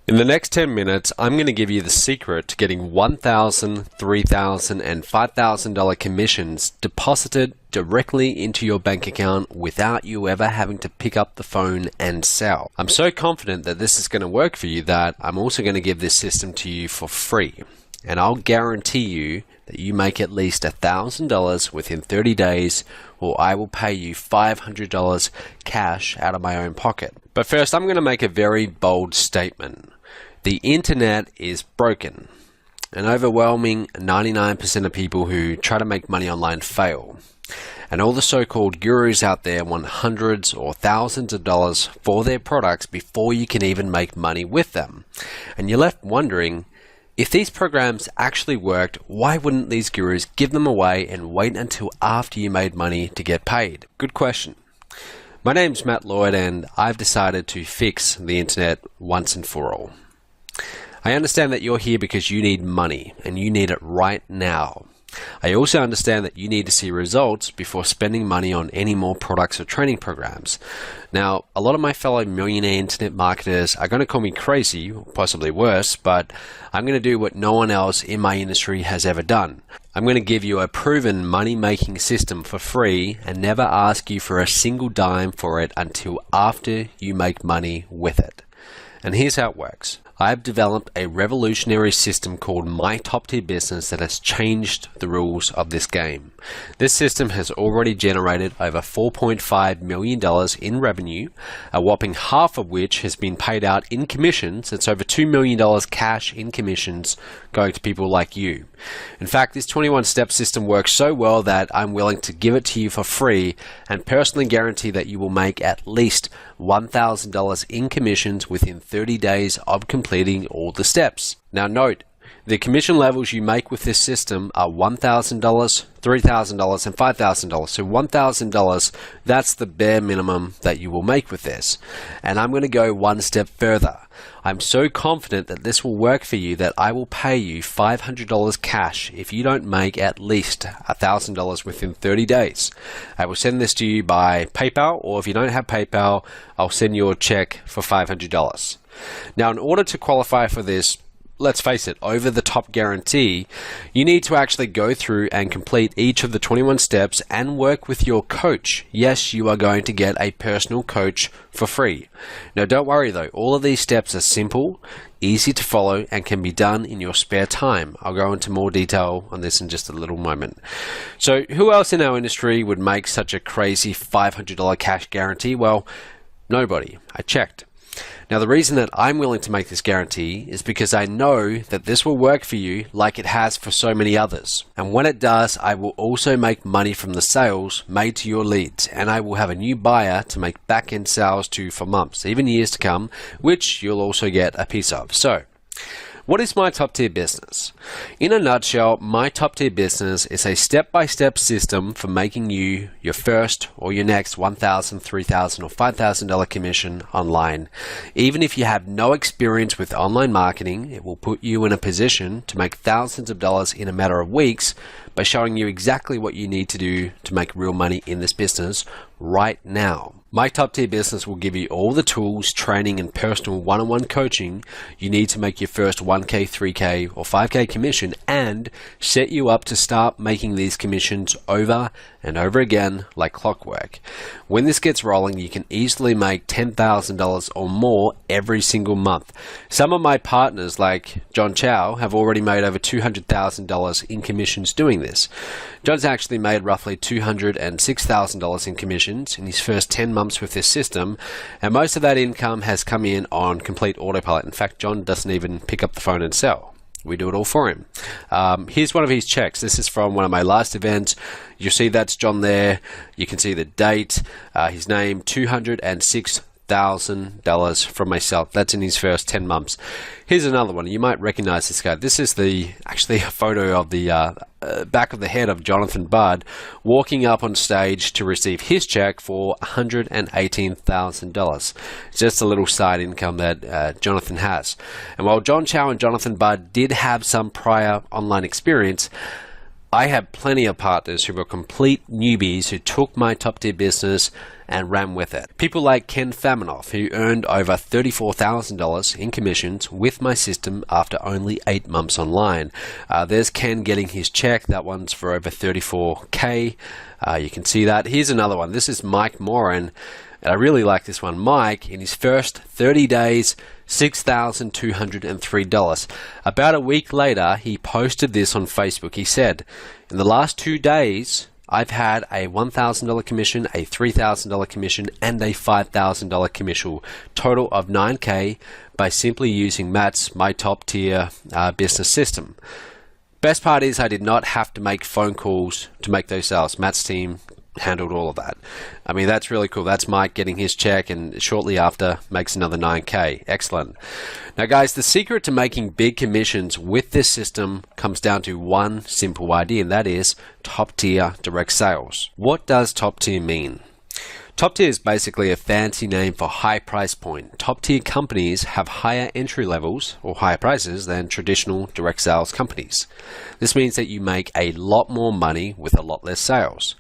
In the next 10 minutes, I'm going to give you the secret to getting $1,000, $3,000, and $5,000 commissions deposited directly into your bank account without you ever having to pick up the phone and sell. I'm so confident that this is going to work for you that I'm also going to give this system to you for free. And I'll guarantee you that you make at least $1,000 within 30 days, or I will pay you $500 cash out of my own pocket. But first, I'm going to make a very bold statement. The internet is broken. An overwhelming 99% of people who try to make money online fail. And all the so-called gurus out there want hundreds or thousands of dollars for their products before you can even make money with them. And you're left wondering, if these programs actually worked, why wouldn't these gurus give them away and wait until after you made money to get paid? Good question. My name's Matt Lloyd, and I've decided to fix the internet once and for all. I understand that you're here because you need money, and you need it right now. I also understand that you need to see results before spending money on any more products or training programs. Now, a lot of my fellow millionaire internet marketers are going to call me crazy, possibly worse, but I'm going to do what no one else in my industry has ever done. I'm going to give you a proven money-making system for free and never ask you for a single dime for it until after you make money with it. And here's how it works. I've developed a revolutionary system called My Top Tier Business that has changed the rules of this game. This system has already generated over $4.5 million in revenue, a whopping half of which has been paid out in commissions. It's over $2 million cash in commissions going to people like you. In fact, this 21-step system works so well that I'm willing to give it to you for free and personally guarantee that you will make at least $1,000 in commissions within 30 days of completing all the steps. Now note, the commission levels you make with this system are $1,000, $3,000, and $5,000. So $1,000, that's the bare minimum that you will make with this. And I'm going to go one step further. I'm so confident that this will work for you that I will pay you $500 cash if you don't make at least $1,000 within 30 days. I will send this to you by PayPal, or if you don't have PayPal, I'll send you a check for $500. Now, in order to qualify for this, let's face it, over-the-top guarantee, you need to actually go through and complete each of the 21 steps and work with your coach. Yes, you are going to get a personal coach for free. Now, don't worry though, all of these steps are simple, easy to follow, and can be done in your spare time. I'll go into more detail on this in just a little moment. So, who else in our industry would make such a crazy $500 cash guarantee? Well, nobody. I checked. Now, the reason that I'm willing to make this guarantee is because I know that this will work for you like it has for so many others. And when it does, I will also make money from the sales made to your leads, and I will have a new buyer to make back-end sales to for months, even years to come, which you'll also get a piece of. So, what is My Top Tier Business? In a nutshell, My Top Tier Business is a step-by-step system for making you your first or your next $1,000, $3,000, or $5,000 commission online. Even if you have no experience with online marketing, it will put you in a position to make thousands of dollars in a matter of weeks by showing you exactly what you need to do to make real money in this business right now. My Top Tier Business will give you all the tools, training, and personal one-on-one coaching you need to make your first 1K, 3K, or 5K commission and set you up to start making these commissions over and over again like clockwork. When this gets rolling, you can easily make $10,000 or more every single month. Some of my partners, like John Chow, have already made over $200,000 in commissions doing this. John's actually made roughly $206,000 in commissions in his first 10 months with this system, and most of that income has come in on complete autopilot. In fact, John doesn't even pick up the phone and sell. We do it all for him. Here's one of his checks. This is from one of my last events. You'll see that's John there. You can see the date, his name, $206,000 from myself. That's in his first 10 months. Here's another one. You might recognize this guy. This is actually a photo of the back of the head of Jonathan Budd walking up on stage to receive his check for $118,000. Just a little side income that Jonathan has. And while John Chow and Jonathan Budd did have some prior online experience, I have plenty of partners who were complete newbies who took my top tier business and ran with it. People like Ken Faminoff, who earned over $34,000 in commissions with my system after only 8 months online. There's Ken getting his check. That one's for over $34K. You can see that. Here's another one. This is Mike Moran. And I really like this one. Mike, in his first 30 days, $6,203. About a week later, he posted this on Facebook. He said, in the last 2 days, I've had a $1,000 commission, a $3,000 commission, and a $5,000 commission, total of $9K by simply using Matt's My Top Tier business system. Best part is I did not have to make phone calls to make those sales. Matt's team handled all of that. I mean, that's really cool. That's Mike getting his check and shortly after makes another 9K. Excellent. Now guys, the secret to making big commissions with this system comes down to one simple idea, and that is top tier direct sales. What does top tier mean? Top tier is basically a fancy name for high price point. Top tier companies have higher entry levels or higher prices than traditional direct sales companies. This means that you make a lot more money with a lot less sales.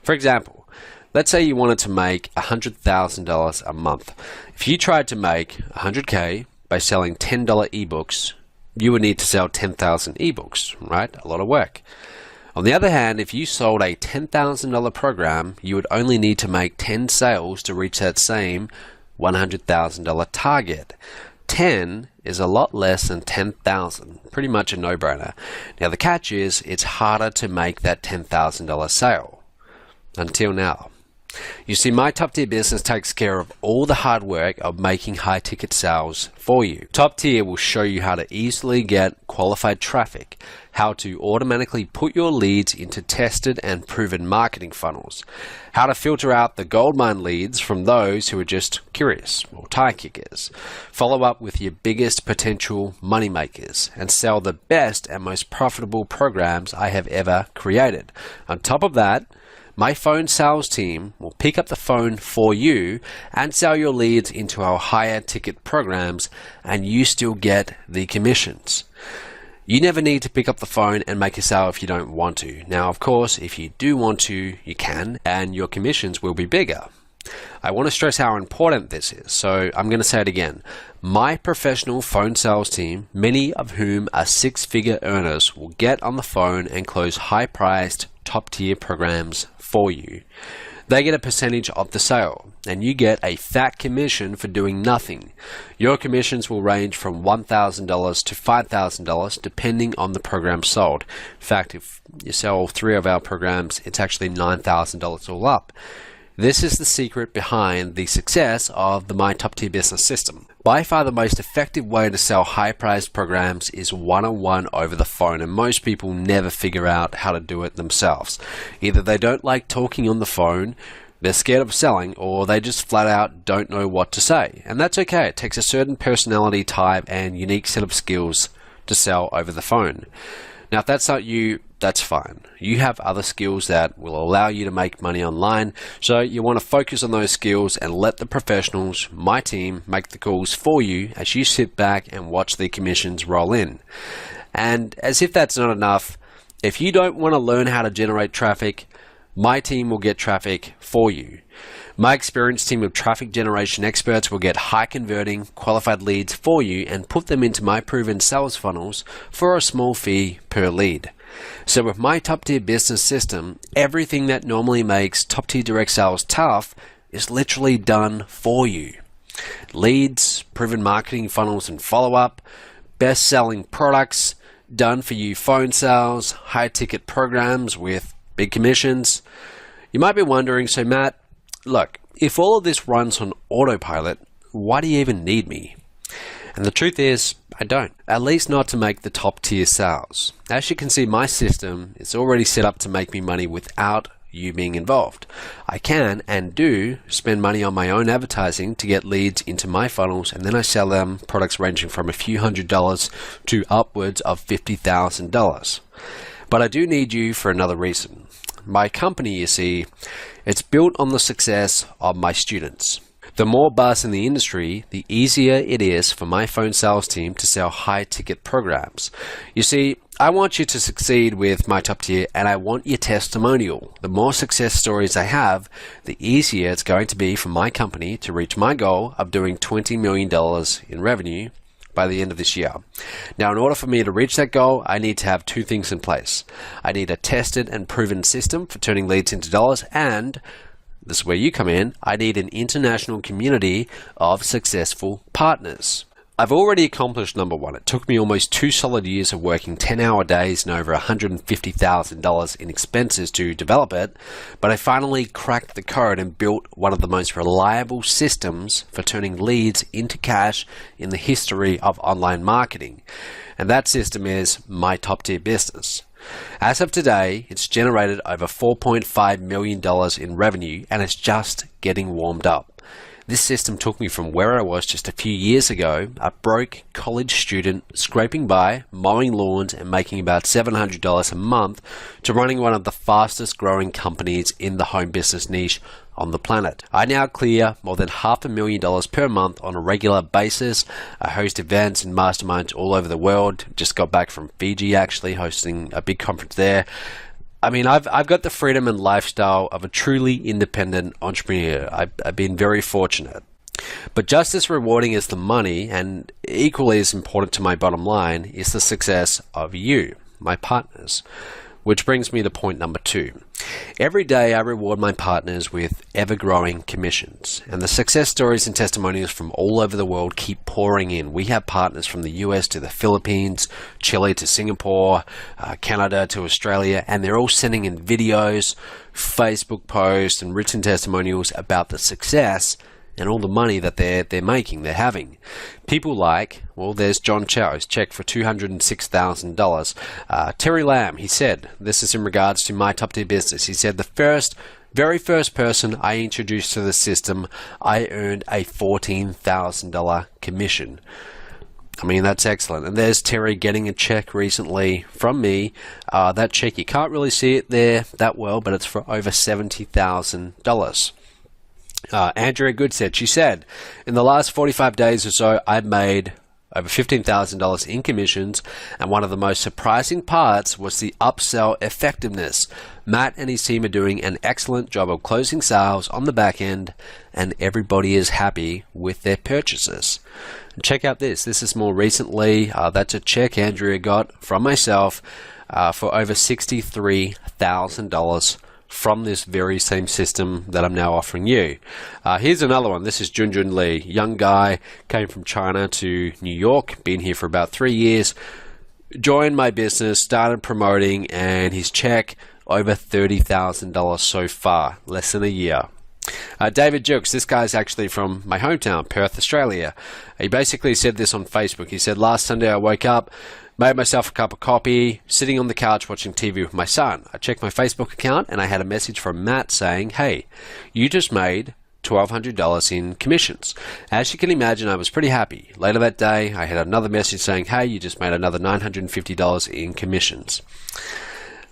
For example, let's say you wanted to make $100,000 a month. If you tried to make $100K by selling $10 ebooks, you would need to sell 10,000 ebooks, right? A lot of work. On the other hand, if you sold a $10,000 program, you would only need to make 10 sales to reach that same $100,000 target. 10 is a lot less than 10,000. Pretty much a no-brainer. Now the catch is, it's harder to make that $10,000 sale. Until now. You see, my top tier business takes care of all the hard work of making high ticket sales for you. Top tier will show you how to easily get qualified traffic, how to automatically put your leads into tested and proven marketing funnels, how to filter out the goldmine leads from those who are just curious or tire kickers, follow up with your biggest potential money makers, and sell the best and most profitable programs I have ever created. On top of that, my phone sales team will pick up the phone for you and sell your leads into our higher ticket programs, and you still get the commissions. You never need to pick up the phone and make a sale if you don't want to. Now, of course, if you do want to, you can, and your commissions will be bigger. I want to stress how important this is, so I'm going to say it again. My professional phone sales team, many of whom are six-figure earners, will get on the phone and close high-priced, top-tier programs for you. They get a percentage of the sale, and you get a fat commission for doing nothing. Your commissions will range from $1,000 to $5,000 depending on the program sold. In fact, if you sell 3 of our programs, it's actually $9,000 all up. This is the secret behind the success of the My Top Tier business system. By far the most effective way to sell high-priced programs is one-on-one over the phone, and most people never figure out how to do it themselves. Either they don't like talking on the phone, they're scared of selling, or they just flat out don't know what to say. And that's okay. It takes a certain personality type and unique set of skills to sell over the phone. Now, if that's not you, that's fine. You have other skills that will allow you to make money online, so you want to focus on those skills and let the professionals, my team, make the calls for you as you sit back and watch the commissions roll in. And as if that's not enough, if you don't want to learn how to generate traffic, my team will get traffic for you. My experienced team of traffic generation experts will get high converting, qualified leads for you and put them into my proven sales funnels for a small fee per lead. So with my top tier business system, everything that normally makes top tier direct sales tough is literally done for you. Leads, proven marketing funnels and follow-up, best-selling products, done for you phone sales, high ticket programs with big commissions. You might be wondering, so Matt, look, if all of this runs on autopilot, why do you even need me? And the truth is, I don't. At least not to make the top tier sales. As you can see, my system is already set up to make me money without you being involved. I can and do spend money on my own advertising to get leads into my funnels, and then I sell them products ranging from a few $100s to upwards of $50,000. But I do need you for another reason. My company, you see, it's built on the success of my students. The more buzz in the industry, the easier it is for my phone sales team to sell high-ticket programs. You see, I want you to succeed with My Top Tier, and I want your testimonial. The more success stories I have, the easier it's going to be for my company to reach my goal of doing $20 million in revenue by the end of this year. Now, in order for me to reach that goal, I need to have two things in place. I need a tested and proven system for turning leads into dollars, and this is where you come in. I need an international community of successful partners. I've already accomplished number one. It took me almost 2 solid years of working 10-hour days and over $150,000 in expenses to develop it, but I finally cracked the code and built one of the most reliable systems for turning leads into cash in the history of online marketing. And that system is My Top Tier Business. As of today, it's generated over $4.5 million in revenue, and it's just getting warmed up. This system took me from where I was just a few years ago, a broke college student scraping by, mowing lawns and making about $700 a month, to running one of the fastest growing companies in the home business niche on the planet. I now clear more than $500,000 per month on a regular basis. I host events and masterminds all over the world. Just got back from Fiji, actually, hosting a big conference there. I mean, I've got the freedom and lifestyle of a truly independent entrepreneur. I've been very fortunate. But just as rewarding as the money, and equally as important to my bottom line, is the success of you, my partners. Which brings me to point number 2. Every day I reward my partners with ever-growing commissions, and the success stories and testimonials from all over the world keep pouring in. We have partners from the US to the Philippines, Chile to Singapore, Canada to Australia, and they're all sending in videos, Facebook posts, and written testimonials about the success and all the money that they're making, they're having. People like, well, there's John Chow's check for $206,000. Terry Lamb, he said, this is in regards to My Top Tier Business. He said, the very first person I introduced to the system, I earned a $14,000 commission. I mean, that's excellent. And there's Terry getting a check recently from me. That check, you can't really see it there that well, but it's for over $70,000. Andrea Goodset, she said, in the last 45 days or so, I've made over $15,000 in commissions, and one of the most surprising parts was the upsell effectiveness. Matt and his team are doing an excellent job of closing sales on the back end, and everybody is happy with their purchases. And check out this. This is more recently. That's a check Andrea got from myself for over $63,000 from this very same system that I'm now offering you. Here's another one. This is Junjun Lee, young guy, came from China to New York, been here for about 3 years, joined my business, started promoting, and his check over $30,000 so far, less than a year. David Jukes, this guy's actually from my hometown, Perth, Australia. He basically said this on Facebook. He said, last Sunday I woke up, made myself a cup of coffee, sitting on the couch watching TV with my son. I checked my Facebook account and I had a message from Matt saying, hey, you just made $1,200 in commissions. As you can imagine, I was pretty happy. Later that day, I had another message saying, hey, you just made another $950 in commissions.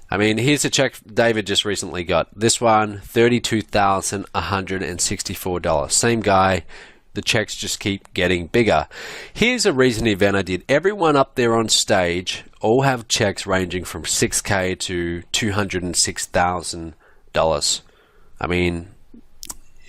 I mean, here's a check David just recently got. This one, $32,164. Same guy. The checks just keep getting bigger. Here's a recent event I did. Everyone up there on stage all have checks ranging from $6,000 to $206,000. I mean,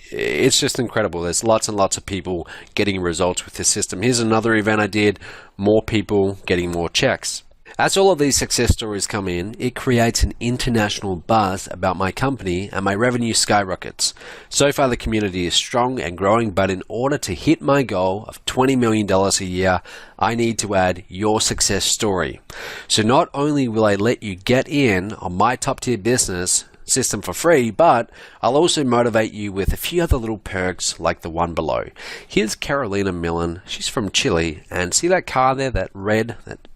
it's just incredible. There's lots and lots of people getting results with this system. Here's another event I did. More people getting more checks. As all of these success stories come in, it creates an international buzz about my company and my revenue skyrockets. So far the community is strong and growing, but in order to hit my goal of $20 million a year, I need to add your success story. So not only will I let you get in on My Top Tier Business system for free, but I'll also motivate you with a few other little perks like the one below. Here's Carolina Millen. She's from Chile, and see that car there, that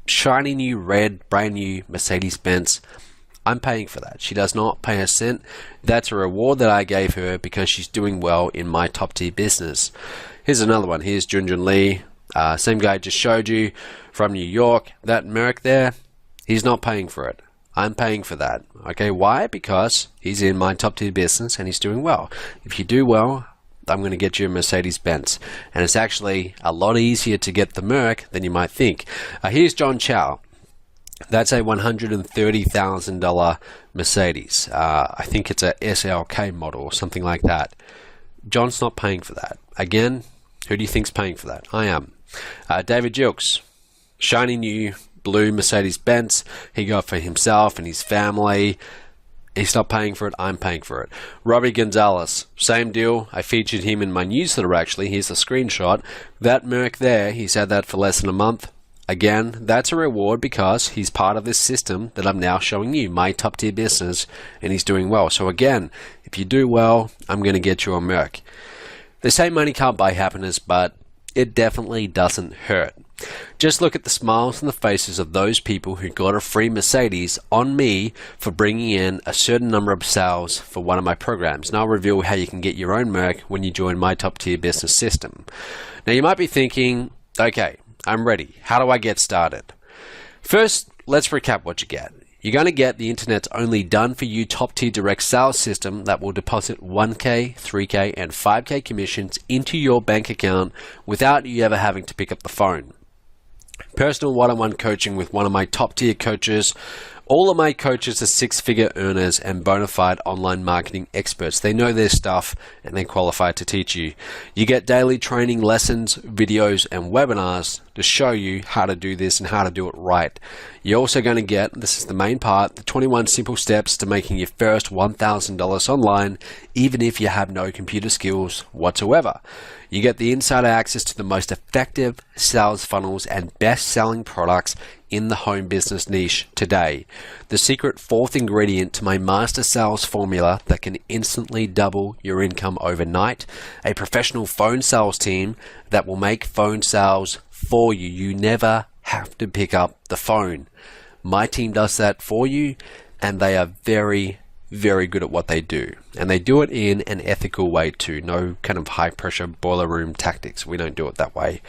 shiny new red, brand new Mercedes Benz? I'm paying for that. She does not pay a cent. That's a reward that I gave her because she's doing well in My Top Tier Business. Here's another one. Here's Junjun Lee. Same guy I just showed you from New York. That Merc there, he's not paying for it. I'm paying for that. Okay, why? Because he's in My Top Tier Business and he's doing well. If you do well, I'm going to get you a Mercedes Benz. And it's actually a lot easier to get the Merc than you might think. Here's John Chow. That's a $130,000 Mercedes. I think it's a SLK model or something like that. John's not paying for that. Again, who do you think's paying for that? I am. David Jilks, shiny new blue Mercedes Benz. He got for himself and his family. He's not paying for it, I'm paying for it. Robbie Gonzalez, same deal. I featured him in my newsletter actually. Here's the screenshot. That Merc there, he's had that for less than a month. Again, that's a reward because he's part of this system that I'm now showing you, my top tier business, and he's doing well. So again, if you do well, I'm going to get you a Merc. They say money can't buy happiness, but it definitely doesn't hurt. Just look at the smiles on the faces of those people who got a free Mercedes on me for bringing in a certain number of sales for one of my programs. And I'll reveal how you can get your own Merc when you join my top tier business system. Now you might be thinking, okay, I'm ready. How do I get started? First, let's recap what you get. You're going to get the internet's only done-for-you top-tier direct sales system that will deposit 1K, 3K, and 5K commissions into your bank account without you ever having to pick up the phone. Personal one-on-one coaching with one of my top-tier coaches. All of my coaches are six-figure earners and bona fide online marketing experts. They know their stuff and they're qualified to teach you. You get daily training lessons, videos, and webinars to show you how to do this and how to do it right. You're also going to get, this is the main part, the 21 simple steps to making your first $1,000 online, even if you have no computer skills whatsoever. You get the insider access to the most effective sales funnels and best-selling products in the home business niche today. The secret fourth ingredient to my master sales formula that can instantly double your income overnight. A professional phone sales team that will make phone sales for you. You never have to pick up the phone. My team does that for you, and they are very, very good at what they do. And they do it in an ethical way too. No kind of high pressure boiler room tactics. We don't do it that way.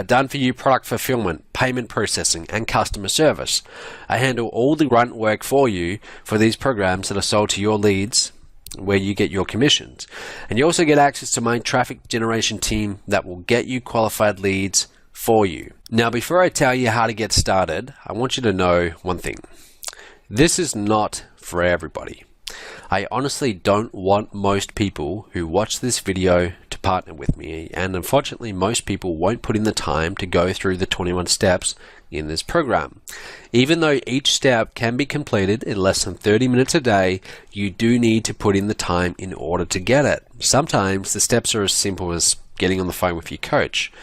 Done for you product fulfillment, payment processing, and customer service. I handle all the grunt work for you for these programs that are sold to your leads, where you get your commissions. And you also get access to my traffic generation team that will get you qualified leads for you. Now, before I tell you how to get started, I want you to know one thing. This is not for everybody. I honestly don't want most people who watch this video to partner with me, and unfortunately most people won't put in the time to go through the 21 steps in this program. Even though each step can be completed in less than 30 minutes a day, you do need to put in the time in order to get it. Sometimes the steps are as simple as getting on the phone with your coach.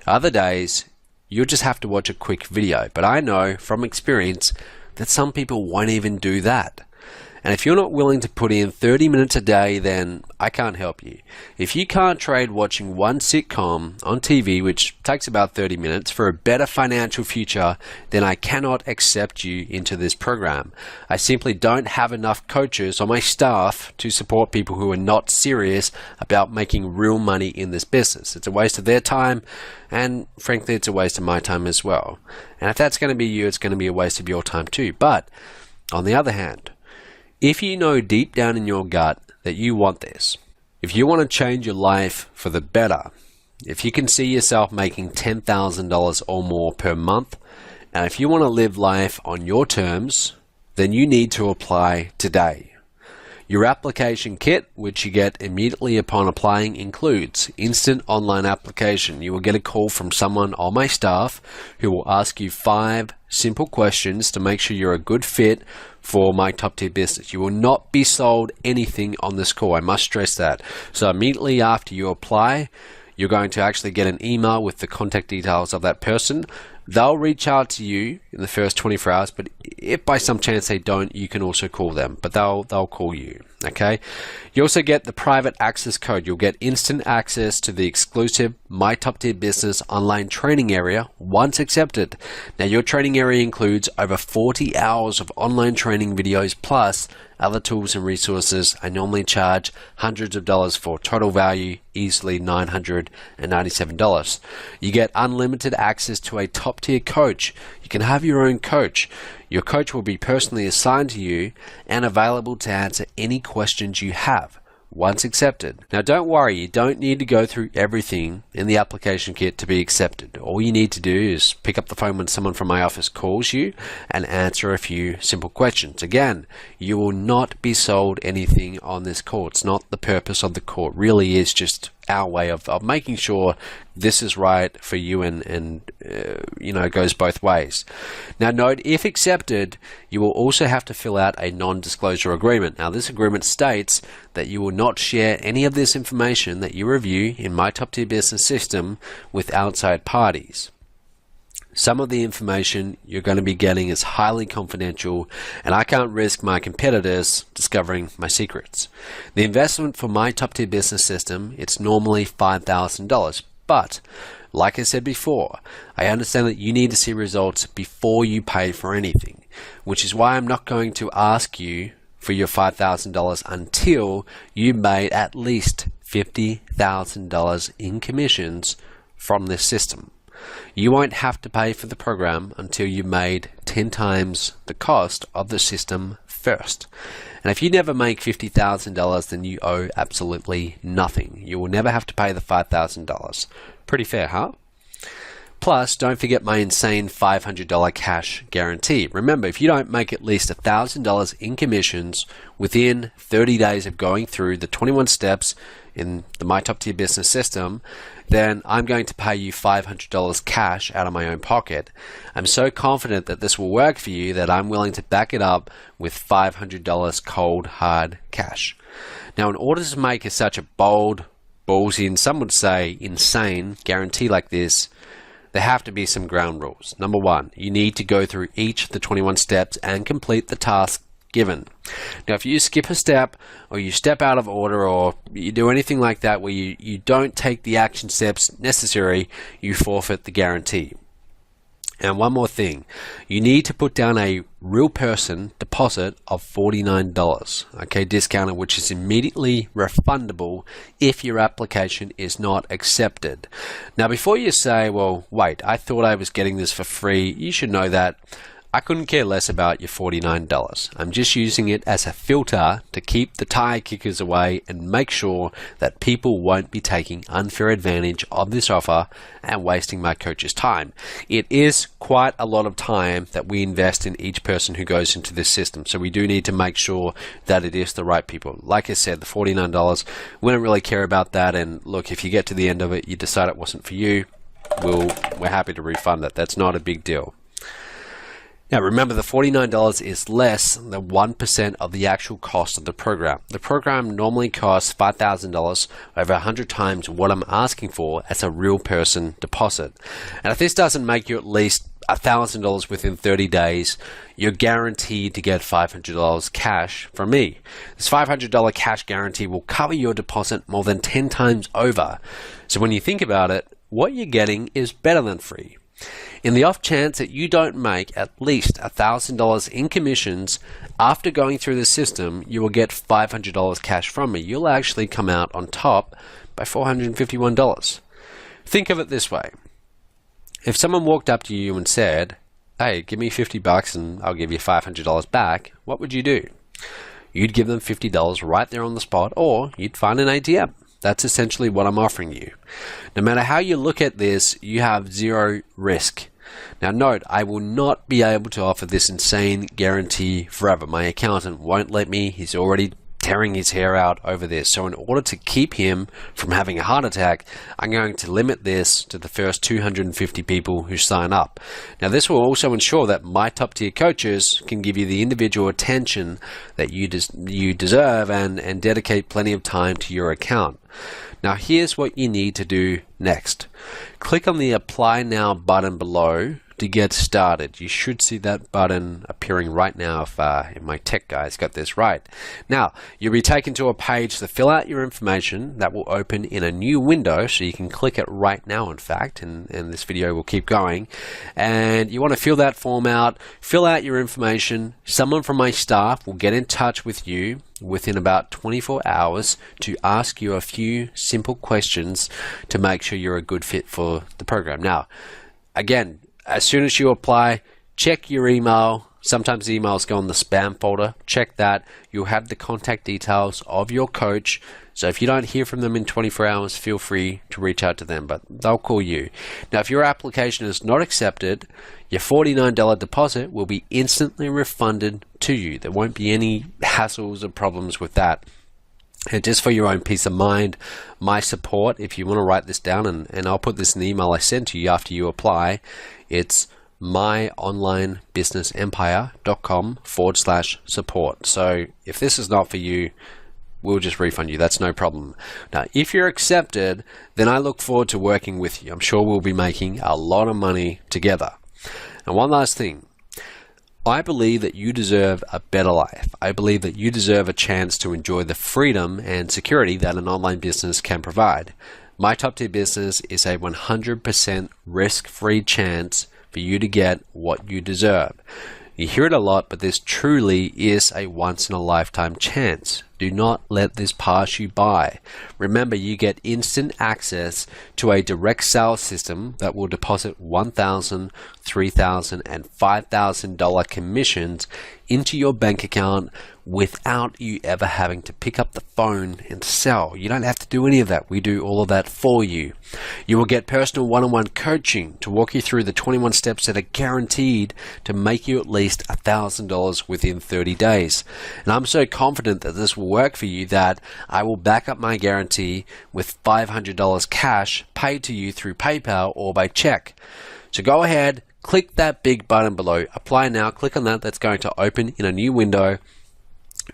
Other days, you'll just have to watch a quick video, but I know from experience that some people won't even do that. And if you're not willing to put in 30 minutes a day, then I can't help you. If you can't trade watching one sitcom on TV, which takes about 30 minutes, for a better financial future, then I cannot accept you into this program. I simply don't have enough coaches on my staff to support people who are not serious about making real money in this business. It's a waste of their time, and frankly, it's a waste of my time as well. And if that's going to be you, it's going to be a waste of your time too. But on the other hand, if you know deep down in your gut that you want this, if you want to change your life for the better, if you can see yourself making $10,000 or more per month, and if you want to live life on your terms, then you need to apply today. Your application kit, which you get immediately upon applying, includes instant online application. You will get a call from someone on my staff who will ask you 5 simple questions to make sure you're a good fit for my top tier business. You will not be sold anything on this call. I must stress that. So immediately after you apply, you're going to actually get an email with the contact details of that person. They'll reach out to you in the first 24 hours, but if by some chance they don't, you can also call them, but they'll call you, okay? You also get the private access code. You'll get instant access to the exclusive My Top Tier Business online training area once accepted. Now, your training area includes over 40 hours of online training videos plus other tools and resources. I normally charge hundreds of dollars for total value, easily $997. You get unlimited access to a top tier coach. You can have your own coach. Your coach will be personally assigned to you and available to answer any questions you have. once accepted. Now don't worry, you don't need to go through everything in the application kit to be accepted. All you need to do is pick up the phone when someone from my office calls you and answer a few simple questions. Again, you will not be sold anything on this call. It's not the purpose of the call. It really is just our way of making sure this is right for you and you know, it goes both ways. Now note, if accepted, you will also have to fill out a non-disclosure agreement. Now this agreement states that you will not share any of this information that you review in My Top Tier Business System with outside parties. Some of the information you're going to be getting is highly confidential, and I can't risk my competitors discovering my secrets. The investment for My Top Tier Business System, it's normally $5,000, but like I said before, I understand that you need to see results before you pay for anything, which is why I'm not going to ask you for your $5,000 until you made at least $50,000 in commissions from this system. You won't have to pay for the program until you made 10 times the cost of the system first. And if you never make $50,000, then you owe absolutely nothing. You will never have to pay the $5,000. Pretty fair, huh? Plus, don't forget my insane $500 cash guarantee. Remember, if you don't make at least $1,000 in commissions within 30 days of going through the 21 steps in the My Top Tier Business System, then I'm going to pay you $500 cash out of my own pocket. I'm so confident that this will work for you that I'm willing to back it up with $500 cold, hard cash. Now, in order to make such a bold, ballsy, and some would say insane guarantee like this, there have to be some ground rules. Number one, you need to go through each of the 21 steps and complete the task given. Now, if you skip a step or you step out of order or you do anything like that where you don't take the action steps necessary, you forfeit the guarantee. And one more thing, you need to put down a real person deposit of $49, okay, discounted, which is immediately refundable if your application is not accepted. Now, before you say, well, wait, I thought I was getting this for free, you should know that I couldn't care less about your $49. I'm just using it as a filter to keep the tire kickers away and make sure that people won't be taking unfair advantage of this offer and wasting my coach's time. It is quite a lot of time that we invest in each person who goes into this system, so we do need to make sure that it is the right people. Like I said, the $49, we don't really care about that, and look, if you get to the end of it, you decide it wasn't for you, we're happy to refund it. That's not a big deal. Now remember, the $49 is less than 1% of the actual cost of the program. The program normally costs $5,000, over 100 times what I'm asking for as a real person deposit. And if this doesn't make you at least $1,000 within 30 days, you're guaranteed to get $500 cash from me. This $500 cash guarantee will cover your deposit more than 10 times over. So when you think about it, what you're getting is better than free. In the off chance that you don't make at least $1,000 in commissions after going through the system, you will get $500 cash from me. You'll actually come out on top by $451. Think of it this way. If someone walked up to you and said, hey, give me $50 and I'll give you $500 back, what would you do? You'd give them $50 right there on the spot, or you'd find an ATM. That's essentially what I'm offering you. No matter how you look at this, you have zero risk. Now note, I will not be able to offer this insane guarantee forever. My accountant won't let me. He's already tearing his hair out over this. So in order to keep him from having a heart attack, I'm going to limit this to the first 250 people who sign up. Now this will also ensure that my top tier coaches can give you the individual attention that you deserve and dedicate plenty of time to your account. Now here's what you need to do next. Click on the Apply Now button below to get started. You should see that button appearing right now if my tech guys got this right. Now, you'll be taken to a page to fill out your information that will open in a new window, so you can click it right now, in fact, and this video will keep going. And you want to fill that form out, fill out your information. Someone from my staff will get in touch with you within about 24 hours to ask you a few simple questions to make sure you're a good fit for the program. Now, again, as soon as you apply, check your email Sometimes emails go in the spam folder. Check that. You'll have the contact details of your coach. So if you don't hear from them in 24 hours, feel free to reach out to them, but they'll call you. Now, if your application is not accepted, your $49 deposit will be instantly refunded to you. There won't be any hassles or problems with that. And just for your own peace of mind, my support, if you want to write this down, and I'll put this in the email I send to you after you apply, it's myonlinebusinessempire.com/support. So if this is not for you, we'll just refund you. That's no problem. Now, if you're accepted, then I look forward to working with you. I'm sure we'll be making a lot of money together. And one last thing. I believe that you deserve a better life. I believe that you deserve a chance to enjoy the freedom and security that an online business can provide. My top tier business is a 100% risk-free chance for you to get what you deserve. You hear it a lot, but this truly is a once-in-a-lifetime chance. Do not let this pass you by. Remember, you get instant access to a direct sales system that will deposit $1,000, $3,000, and $5,000 commissions into your bank account without you ever having to pick up the phone and sell. You don't have to do any of that. We do all of that for you. You will get personal one-on-one coaching to walk you through the 21 steps that are guaranteed to make you at least $1,000 within 30 days. And I'm so confident that this will work for you that I will back up my guarantee with $500 cash paid to you through PayPal or by check. So go ahead, click that big button below, apply now, click on that. That's going to open in a new window.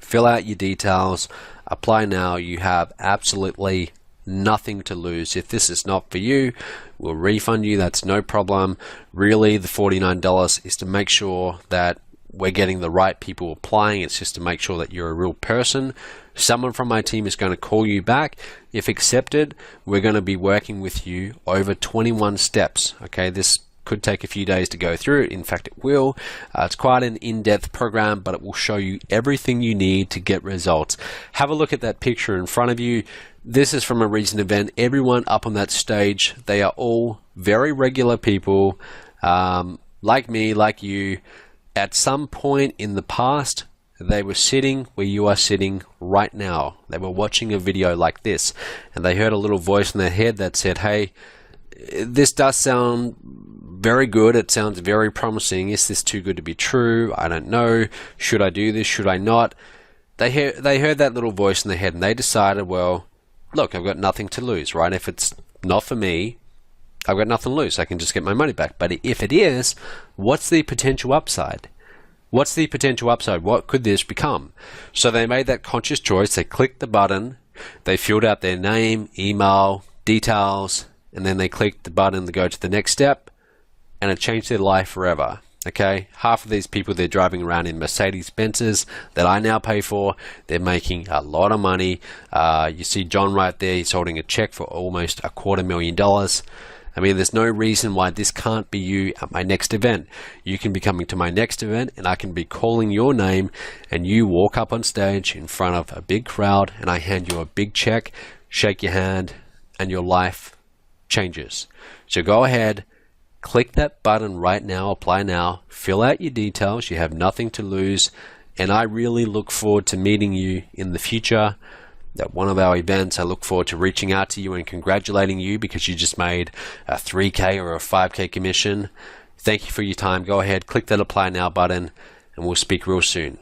Fill out your details, apply now. You have absolutely nothing to lose. If this is not for you, we'll refund you. That's no problem. Really, the $49 is to make sure that we're getting the right people applying. It's just to make sure that you're a real person. Someone from my team is going to call you back. If accepted, we're going to be working with you over 21 steps. Okay, this could take a few days to go through. In fact, it will. It's quite an in-depth program, but it will show you everything you need to get results. Have a look at that picture in front of you. This is from a recent event. Everyone up on that stage, they are all very regular people, like me, like you. At some point in the past, they were sitting where you are sitting right now. They were watching a video like this, and they heard a little voice in their head that said, hey, this does sound very good. It sounds very promising. Is this too good to be true? I don't know. Should I do this? Should I not? They heard that little voice in their head, and they decided, well, look, I've got nothing to lose, right? If it's not for me, I've got nothing to lose. I can just get my money back. But if it is, what's the potential upside? What's the potential upside? What could this become? So they made that conscious choice. They clicked the button. They filled out their name, email, details, and then they clicked the button to go to the next step, and it changed their life forever. Okay, half of these people, they're driving around in Mercedes Benzes that I now pay for. They're making a lot of money. You see John right there. He's holding a check for almost $250,000. I mean, there's no reason why this can't be you at my next event. You can be coming to my next event, and I can be calling your name, and you walk up on stage in front of a big crowd, and I hand you a big check, shake your hand, and your life changes. So go ahead, click that button right now, apply now, fill out your details. You have nothing to lose, and I really look forward to meeting you in the future at one of our events. I look forward to reaching out to you and congratulating you because you just made a 3K or a 5K commission. Thank you for your time. Go ahead, click that apply now button, and we'll speak real soon.